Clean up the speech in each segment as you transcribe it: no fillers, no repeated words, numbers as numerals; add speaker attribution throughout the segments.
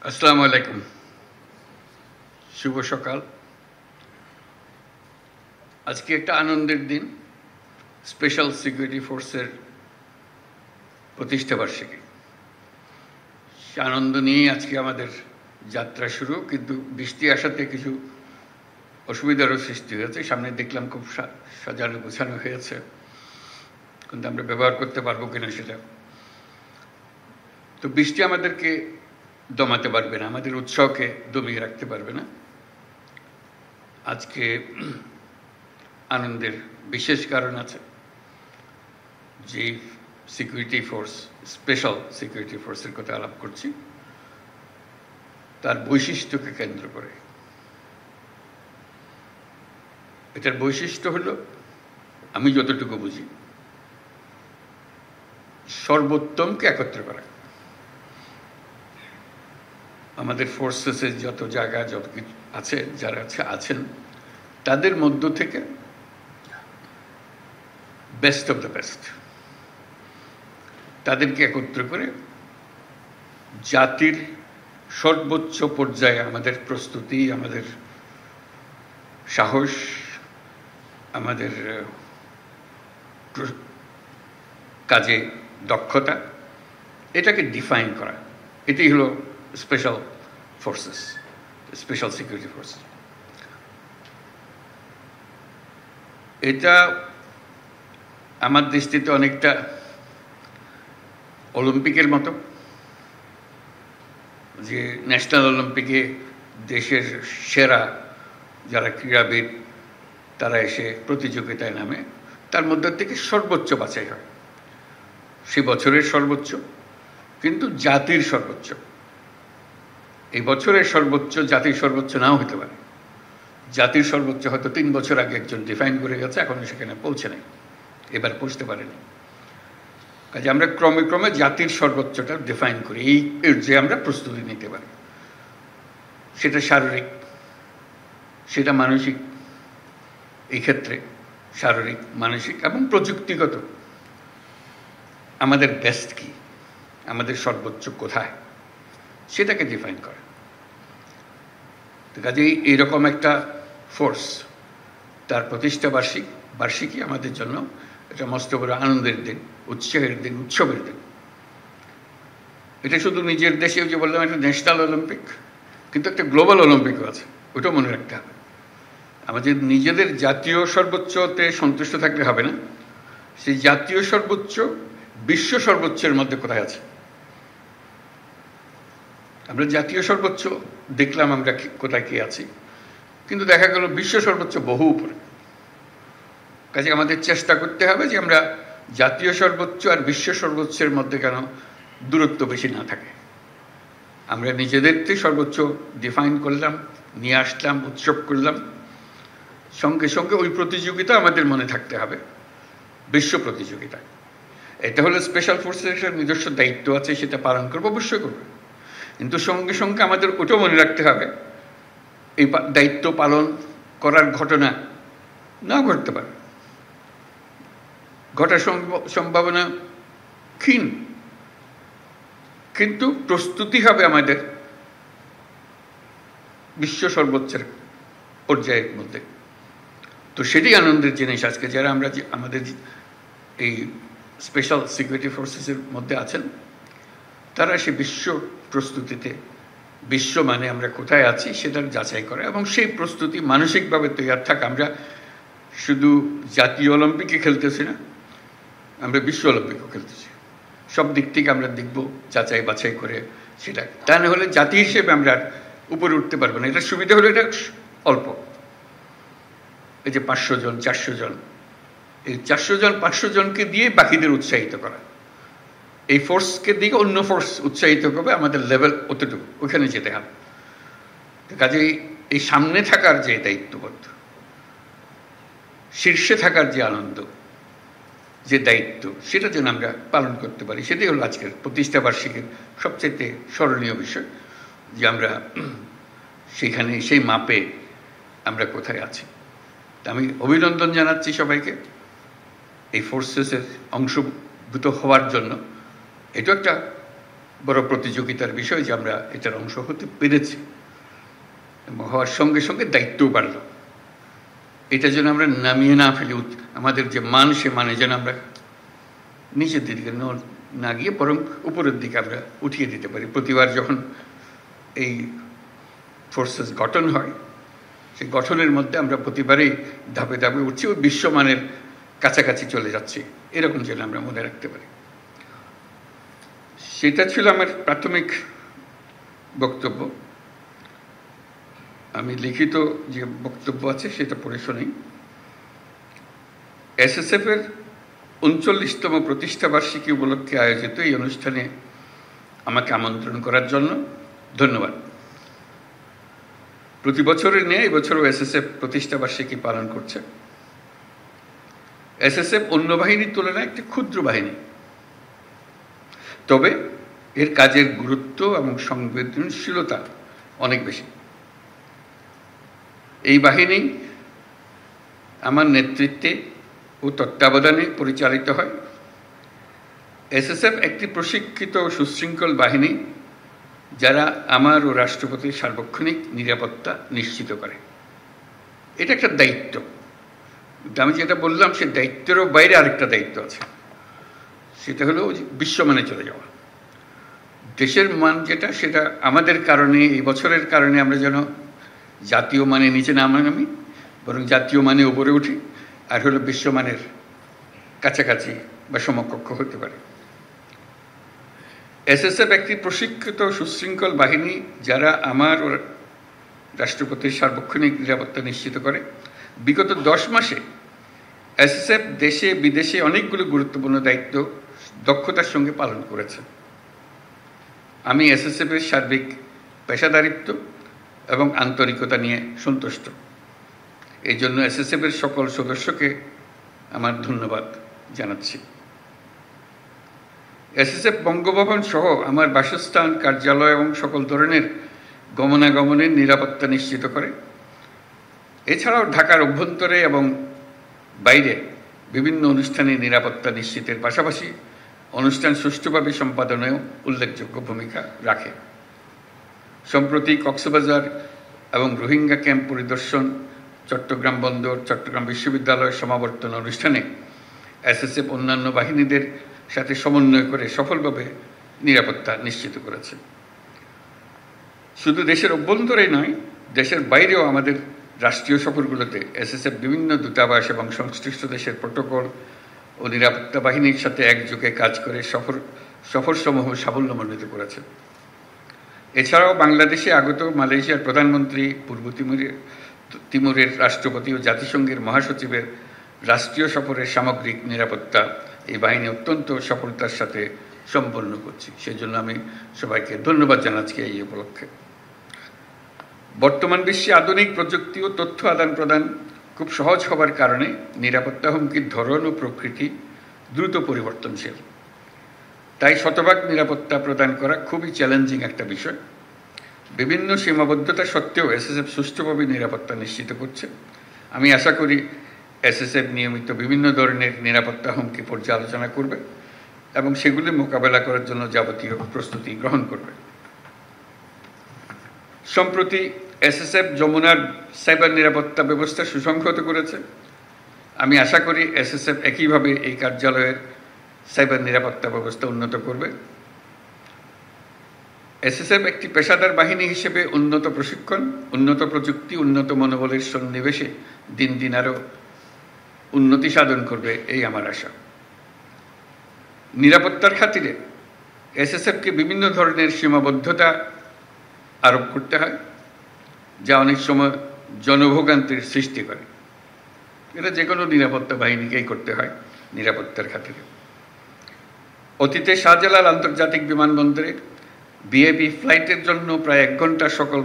Speaker 1: আসসালামু আলাইকুম, শুভ সকাল। আজকে একটা আনন্দের দিন, স্পেশাল সিকিউরিটি ফোর্সের প্রতিষ্ঠা বার্ষিকী। সে আনন্দ নিয়েই আজকে আমাদের যাত্রা শুরু, কিন্তু বৃষ্টি আসাতে কিছু অসুবিধারও সৃষ্টি হয়েছে। সামনে দেখলাম খুব সাজানো গোছানো হয়েছে, কিন্তু আমরা ব্যবহার করতে পারবো কিনা সেটা। তো বৃষ্টি আমাদেরকে দমাতে পারবে না, আমাদের উৎসাহকে দমিয়ে রাখতে পারবে না। আজকে আনন্দের বিশেষ কারণ আছে। যে সিকিউরিটি ফোর্স, স্পেশাল সিকিউরিটি ফোর্সের কথা আলাপ করছি, তার বৈশিষ্ট্যকে কেন্দ্র করে। এটার বৈশিষ্ট্য হলো, আমি যতটুকু বুঝি, সর্বোত্তমকে একত্র করা। আমাদের ফোর্সেসের যত জায়গা, যত কিছু আছে, যারা আছেন তাদের মধ্য থেকে বেস্ট অফ দ্য বেস্ট, তাদেরকে একত্র করে জাতির সর্বোচ্চ পর্যায়ে আমাদের প্রস্তুতি, আমাদের সাহস, আমাদের কাজে দক্ষতা, এটাকে ডিফাইন করা। এটাই হলো special forces, special security force. এটা আমার দৃষ্টিতে অনেকটা অলিম্পিকের মতো, যে ন্যাশনাল অলিম্পিকে দেশের সেরা যারা ক্রীড়াবিদ তারা এসে প্রতিযোগিতায় নামে, তার মধ্যে থেকে সর্বোচ্চ বাছাই হয়। সে বছরের সর্বোচ্চ, কিন্তু জাতির সর্বোচ্চ। এই বছরের সর্বোচ্চ জাতির সর্বোচ্চ নাও হতে পারে। জাতির সর্বোচ্চ হয়তো 3 বছর আগে একজন ডিফাইন করে গেছে, এখনো সেখানে পৌঁছে নেই, এবার পৌঁছতে পারেনি। কাজে আমরা ক্রমে ক্রমে জাতির সর্বোচ্চটা ডিফাইন করি, এর যে আমরা প্রস্তুতি নিতে পারি। সেটা শারীরিক, সেটা মানসিক। এই ক্ষেত্রে শারীরিক, মানসিক এবং প্রযুক্তিগত আমাদের বেস্ট কি, আমাদের সর্বোচ্চ কোথায়, সেটাকে ডিফাইন করে। কাজেই এইরকম একটা ফোর্স, তার প্রতিষ্ঠা বার্ষিকী আমাদের জন্য এটা মস্ত বড় আনন্দের দিন, উৎসাহের দিন, উৎসবের দিন। এটা শুধু নিজের দেশে, যে বললাম একটা ন্যাশনাল অলিম্পিক, কিন্তু একটা গ্লোবাল অলিম্পিকও আছে, ওটাও মনে রাখতে হবে। আমাদের নিজেদের জাতীয় সর্বোচ্চতে সন্তুষ্ট থাকলে হবে না, সেই জাতীয় সর্বোচ্চ বিশ্ব সর্বোচ্চের মধ্যে কোথায় আছে। আমরা জাতীয় সর্বোচ্চ দেখলাম আমরা কোথায় কি আছি, কিন্তু দেখা গেল বিশ্ব সর্বোচ্চ বহু উপরে। কাজে আমাদের চেষ্টা করতে হবে যে আমরা জাতীয় সর্বোচ্চ আর বিশ্ব সর্বোচ্চের মধ্যে কেন দূরত্ব বেশি না থাকে। আমরা নিজেদেরকে সর্বোচ্চ ডিফাইন করলাম, নিয়ে আসলাম, উৎসব করলাম, সঙ্গে সঙ্গে ওই প্রতিযোগিতা আমাদের মনে থাকতে হবে, বিশ্ব প্রতিযোগিতা। এটা হলো স্পেশাল ফোর্সের একটা নিজস্ব দায়িত্ব আছে, সেটা পালন করবো, অবশ্যই করবো। কিন্তু সঙ্গে সঙ্গে আমাদের ওটাও মনে রাখতে হবে, এই দায়িত্ব পালন করার ঘটনা না ঘটতে পারে, ঘটার সম্ভাবনা ক্ষীণ, কিন্তু প্রস্তুতি হবে আমাদের বিশ্ব সর্বোচ্চের পর্যায়ের মধ্যে। তো সেটাই আনন্দের জিনিস আজকে, যারা আমরা আমাদের এই স্পেশাল সিকিউরিটি ফোর্সেসের মধ্যে আছেন, তারা সে বিশ্ব প্রস্তুতিতে, বিশ্ব মানে আমরা কোথায় আছি সেটার যাচাই করে, এবং সেই প্রস্তুতি মানসিকভাবে তৈরি থাকা। আমরা শুধু জাতীয় অলিম্পিকে খেলতেছি না, আমরা বিশ্ব অলিম্পিকও খেলতেছি। সব দিক থেকে আমরা দেখব, যাচাই বাছাই করে সেটা। তা না হলে জাতি হিসেবে আমরা উপরে উঠতে পারবো না। এটা সুবিধা হলো এটা অল্প, এই যে 500 জন 400 জন, এই 400 জন 500 জনকে দিয়ে বাকিদের উৎসাহিত করা, এই ফোর্সকে দিকে অন্য ফোর্স উৎসাহিত করবে, আমাদের লেভেল অতটুকু, ওখানে যেতে হবে। কাজেই এই সামনে থাকার যে দায়িত্ববোধ, শীর্ষে থাকার যে আনন্দ, যে দায়িত্ব, সেটা যেন আমরা পালন করতে পারি, সেটাই হলো আজকের প্রতিষ্ঠা বার্ষিকীর সবচেয়ে স্মরণীয় বিষয়, যে আমরা সেখানে সেই মাপে আমরা কোথায় আছি। আমি অভিনন্দন জানাচ্ছি সবাইকে এই ফোর্সেসের অংশভূত হওয়ার জন্য। এটা একটা বড় প্রতিযোগিতার বিষয় যে আমরা এটার অংশ হতে পেরেছি এবং হওয়ার সঙ্গে সঙ্গে দায়িত্বও বাড়ল। এটা যেন আমরা নামিয়ে না ফেলি, আমাদের যে মান সে মানে যেন আমরা নিচের দিকে না গিয়ে বরং উপরের দিকে আমরা উঠিয়ে দিতে পারি। প্রতিবার যখন এই ফোর্সেস গঠন হয় সেই গঠনের মধ্যে আমরা প্রতিবারই ধাপে ধাপে উঠছি ও বিশ্বমানের কাছাকাছি চলে যাচ্ছি, এরকম যেন আমরা মনে রাখতে পারি। সেটা ছিল আমার প্রাথমিক বক্তব্য। আমি লিখিত যে বক্তব্য আছে সেটা পড়ে শুনি। এসএসএফ এর ৩৯তম প্রতিষ্ঠাবার্ষিকী উপলক্ষে আয়োজিত এই অনুষ্ঠানে আমাকে আমন্ত্রণ করার জন্য ধন্যবাদ। প্রতি বছরের নিয়ে এবছরও এসএসএফ প্রতিষ্ঠাবার্ষিকী পালন করছে। এসএসএফ অন্য বাহিনীর তুলনায় একটি ক্ষুদ্র বাহিনী, তবে এর কাজের গুরুত্ব এবং সংবেদনশীলতা অনেক বেশি। এই বাহিনী আমার নেতৃত্বে ও তত্ত্বাবধানে পরিচালিত হয়। এসএসএফ একটি প্রশিক্ষিত ও সুশৃঙ্খল বাহিনী যারা আমার ও রাষ্ট্রপতির সার্বক্ষণিক নিরাপত্তা নিশ্চিত করে। এটা একটা দায়িত্ব। আমি যেটা বললাম সে দায়িত্বেরও বাইরে আরেকটা দায়িত্ব আছে, সেটা হলো বিশ্বমানে চলে যাওয়া। দেশের মান যেটা, সেটা আমাদের কারণে, এই বছরের কারণে আমরা যেন জাতীয় মানে নিচে না নামি, বরং জাতীয় মানে উপরে উঠি, আর হলো বিশ্বমানের কাছাকাছি বা সমকক্ষ হতে পারে। এসএসএফ একটি প্রশিক্ষিত সুশৃঙ্খল বাহিনী যারা আমার ও রাষ্ট্রপতির সার্বক্ষণিক নিরাপত্তা নিশ্চিত করে। বিগত 10 মাসে এসএসএফ দেশে বিদেশে অনেকগুলো গুরুত্বপূর্ণ দায়িত্ব দক্ষতার সঙ্গে পালন করেছে। আমি এসএসএফ এর সার্বিক পেশাদারিত্ব এবং আন্তরিকতা নিয়ে সন্তুষ্ট। এই জন্য এসএসএফ এর সকল সদস্যকে আমার ধন্যবাদ জানাচ্ছি। এসএসএফ বঙ্গভবন সহ আমার বাসস্থান, কার্যালয় এবং সকল ধরনের গমনাগমনের নিরাপত্তা নিশ্চিত করে। এছাড়াও ঢাকার অভ্যন্তরে এবং বাইরে বিভিন্ন অনুষ্ঠানে নিরাপত্তা নিশ্চিতের পাশাপাশি অনুষ্ঠান সুষ্ঠুভাবে সম্পাদনেও উল্লেখযোগ্য ভূমিকা রাখে। সম্প্রতি কক্সবাজার এবং রোহিঙ্গা ক্যাম্প পরিদর্শন, চট্টগ্রাম বন্দর, চট্টগ্রাম বিশ্ববিদ্যালয়ের সমাবর্তন অনুষ্ঠানে এসএসএফ অন্যান্য বাহিনীদের সাথে সমন্বয় করে সফলভাবে নিরাপত্তা নিশ্চিত করেছে। শুধু দেশের অভ্যন্তরেই নয়, দেশের বাইরেও আমাদের রাষ্ট্রীয় সফরগুলোতে এসএসএফ বিভিন্ন দূতাবাস এবং সংশ্লিষ্ট দেশের প্রটোকল ও নিরাপত্তা বাহিনীর সাথে একযোগে কাজ করে সফরসমূহ সাফল্যমণ্ডিত করেছে। এছাড়াও বাংলাদেশে আগত মালয়েশিয়ার প্রধানমন্ত্রী, পূর্ব তিমুরের রাষ্ট্রপতি ও জাতিসংঘের মহাসচিবের রাষ্ট্রীয় সফরের সামগ্রিক নিরাপত্তা এই বাহিনী অত্যন্ত সফলতার সাথে সম্পন্ন করছে। সেজন্য আমি সবাইকে ধন্যবাদ জানাচ্ছি এই উপলক্ষে। বর্তমান বিশ্বে আধুনিক প্রযুক্তি ও তথ্য আদান প্রদান খুব সহজ হবার কারণে নিরাপত্তা হুমকির ধরন ও প্রকৃতি দ্রুত পরিবর্তনশীল। তাই শতভাগ নিরাপত্তা প্রদান করা খুবই চ্যালেঞ্জিং একটা বিষয়। বিভিন্ন সীমাবদ্ধতা সত্ত্বেও এসএসএফ সুষ্ঠুভাবে নিরাপত্তা নিশ্চিত করছে। আমি আশা করি এসএসএফ নিয়মিত বিভিন্ন ধরনের নিরাপত্তা হুমকি পর্যালোচনা করবে এবং সেগুলি মোকাবেলা করার জন্য যাবতীয় প্রস্তুতি গ্রহণ করবে। সম্প্রতি এসএসএফ যমুনার সাইবার নিরাপত্তা ব্যবস্থা সুসংহত করেছে। আমি আশা করি এসএসএফ একইভাবে এই কার্যালয়ের সাইবার নিরাপত্তা ব্যবস্থা উন্নত করবে। এসএসএফ একটি পেশাদার বাহিনী হিসেবে উন্নত প্রশিক্ষণ, উন্নত প্রযুক্তি, উন্নত মনোবলের সন্নিবেশে দিন দিন আরও উন্নতি সাধন করবে, এই আমার আশা। নিরাপত্তার খাতিরে এসএসএফকে বিভিন্ন ধরনের সীমাবদ্ধতা আরোপ করতে হয়, যা অনেক সময় জনভোগান্তির সৃষ্টি করে। এটা যে কোনো নিরাপত্তা বাহিনীকেই করতে হয় নিরাপত্তার খাতিরে। অতীতে শাহজালাল আন্তর্জাতিক বিমানবন্দরে বিএপি ফ্লাইটের জন্য প্রায় 1 ঘন্টা সকল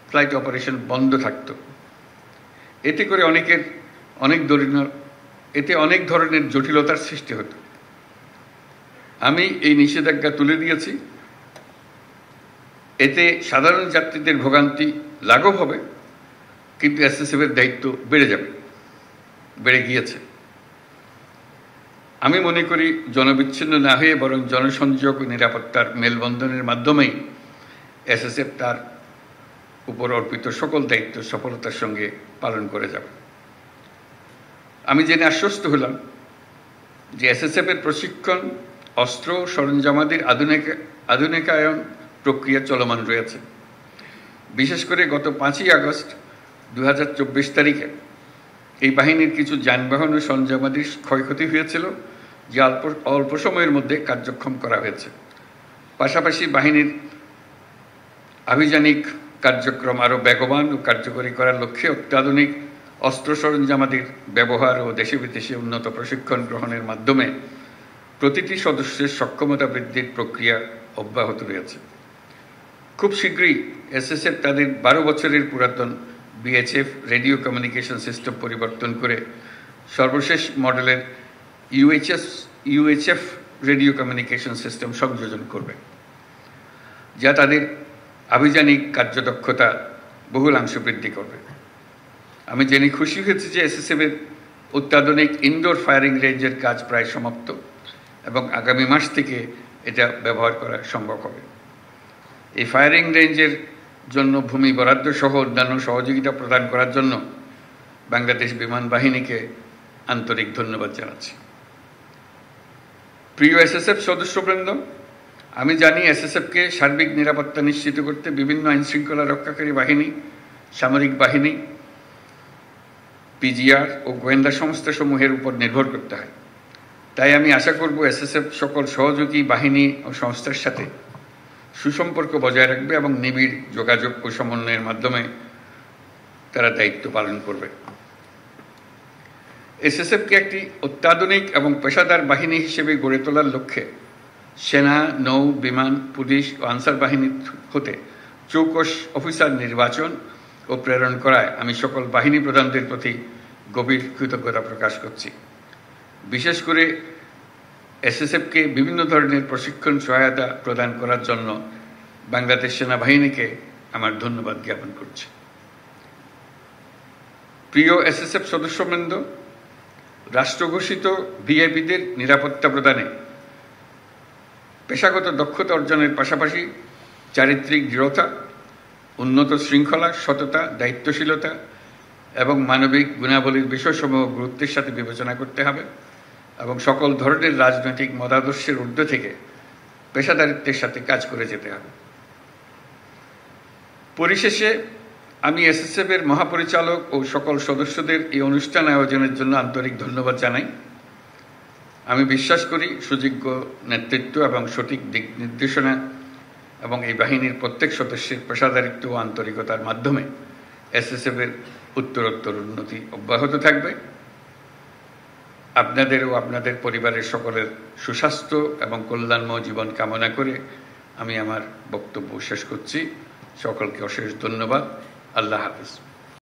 Speaker 1: ফ্লাইট অপারেশন বন্ধ থাকত। এতে করে অনেক ধরনের জটিলতার সৃষ্টি হতো। আমি এই নিষেধাজ্ঞা তুলে দিয়েছি। এতে সাধারণ যাত্রীদের ভোগান্তি লাঘব হবে, কিন্তু এসএসএফের দায়িত্ব বেড়ে গিয়েছে। আমি মনে করি জনবিচ্ছিন্ন না হয়ে বরং জনসংযোগ ও নিরাপত্তার মেলবন্ধনের মাধ্যমেই এসএসএফ তার উপর অর্পিত সকল দায়িত্ব সফলতার সঙ্গে পালন করে যাবে। আমি জেনে আশ্বস্ত হলাম যে এসএসএফের প্রশিক্ষণ, অস্ত্র ও সরঞ্জামাদির আধুনিকায়ন প্রক্রিয়া চলমান রয়েছে। বিশেষ করে গত 5ই আগস্ট 2024 তারিখে এই বাহিনীর কিছু যানবাহন ও সরঞ্জামাদির ক্ষয়ক্ষতি হয়েছিল, যা অল্প সময়ের মধ্যে কার্যক্ষম করা হয়েছে। পাশাপাশি বাহিনীর আভিযানিক কার্যক্রম আরও বেগবান ও কার্যকরী করার লক্ষ্যে অত্যাধুনিক অস্ত্র সরঞ্জামাদির ব্যবহার ও দেশে বিদেশে উন্নত প্রশিক্ষণ গ্রহণের মাধ্যমে প্রতিটি সদস্যের সক্ষমতা বৃদ্ধির প্রক্রিয়া অব্যাহত রয়েছে। খুব শীঘ্রই এসএসএফ তাদের 12 বছরের পুরাতন বিএইচএফ রেডিও কমিউনিকেশন সিস্টেম পরিবর্তন করে সর্বশেষ মডেলের ইউএইচএফ রেডিও কমিউনিকেশন সিস্টেম সংযোজন করবে, যা তাদের আভিযানিক কার্যদক্ষতা বহুলাংশ বৃদ্ধি করবে। আমি জেনে খুশি হয়েছি যে এসএসএফের অত্যাধুনিক ইনডোর ফায়ারিং রেঞ্জের কাজ প্রায় সমাপ্ত এবং আগামী মাস থেকে এটা ব্যবহার করা সম্ভব হবে। এই ফায়ারিং রেঞ্জের জন্য ভূমি বরাদ্দ সহ অন্যান্য সহযোগিতা প্রদান করার জন্য বাংলাদেশ বিমান বাহিনীকে আন্তরিক ধন্যবাদ জানাচ্ছি। প্রিয় এসএসএফ সদস্যবৃন্দ, আমি জানি এসএসএফকে সার্বিক নিরাপত্তা নিশ্চিত করতে বিভিন্ন আইনশৃঙ্খলা রক্ষাকারী বাহিনী, সামরিক বাহিনী, পিজিআর ও গোয়েন্দা সংস্থাসমূহের উপর নির্ভর করতে হয়। তাই আমি আশা করব এসএসএফ সকল সহযোগী বাহিনী ও সংস্থার সাথে সুসম্পর্ক বজায় রাখবে এবং নিবিড় যোগাযোগ ও সমন্বয়ের মাধ্যমে তারা দায়িত্ব পালন করবে। এসএসএফকে একটি অত্যাধুনিক এবং পেশাদার বাহিনী হিসেবে গড়ে তোলার লক্ষ্যে সেনা, নৌ, বিমান, পুলিশ ও আনসার বাহিনী হতে চৌকস অফিসার নির্বাচন ও প্রেরণ করায় আমি সকল বাহিনী প্রধানদের প্রতি গভীর কৃতজ্ঞতা প্রকাশ করছি। বিশেষ করে এসএসএফকে বিভিন্ন ধরনের প্রশিক্ষণ সহায়তা প্রদান করার জন্য বাংলাদেশ সেনাবাহিনীকে আমার ধন্যবাদ জ্ঞাপন করছি। প্রিয় এসএসএফ সদস্যবৃন্দ, রাষ্ট্রঘোষিত ভিআইপিদের নিরাপত্তা প্রদানে পেশাগত দক্ষতা অর্জনের পাশাপাশি চারিত্রিক দৃঢ়তা, উন্নত শৃঙ্খলা, সততা, দায়িত্বশীলতা এবং মানবিক গুণাবলীর বিষয়সমূহ গুরুত্বের সাথে বিবেচনা করতে হবে এবং সকল ধরনের রাজনৈতিক মতাদর্শের ঊর্ধ্বে থেকে পেশাদারিত্বের সাথে কাজ করে যেতে হবে। পরিশেষে আমি এসএসএফের মহাপরিচালক ও সকল সদস্যদের এই অনুষ্ঠান আয়োজনের জন্য আন্তরিক ধন্যবাদ জানাই। আমি বিশ্বাস করি সুযোগ্য নেতৃত্ব এবং সঠিক দিক নির্দেশনা এবং এই বাহিনীর প্রত্যেক সদস্যের পেশাদারিত্ব ও আন্তরিকতার মাধ্যমে এসএসএফের উত্তরোত্তর উন্নতি অব্যাহত থাকবে। আপনাদের ও আপনাদের পরিবারের সকলের সুস্বাস্থ্য এবং কল্যাণময় জীবন কামনা করে আমি আমার বক্তব্য শেষ করছি। সকলকে অশেষ ধন্যবাদ। আল্লাহ হাফেজ।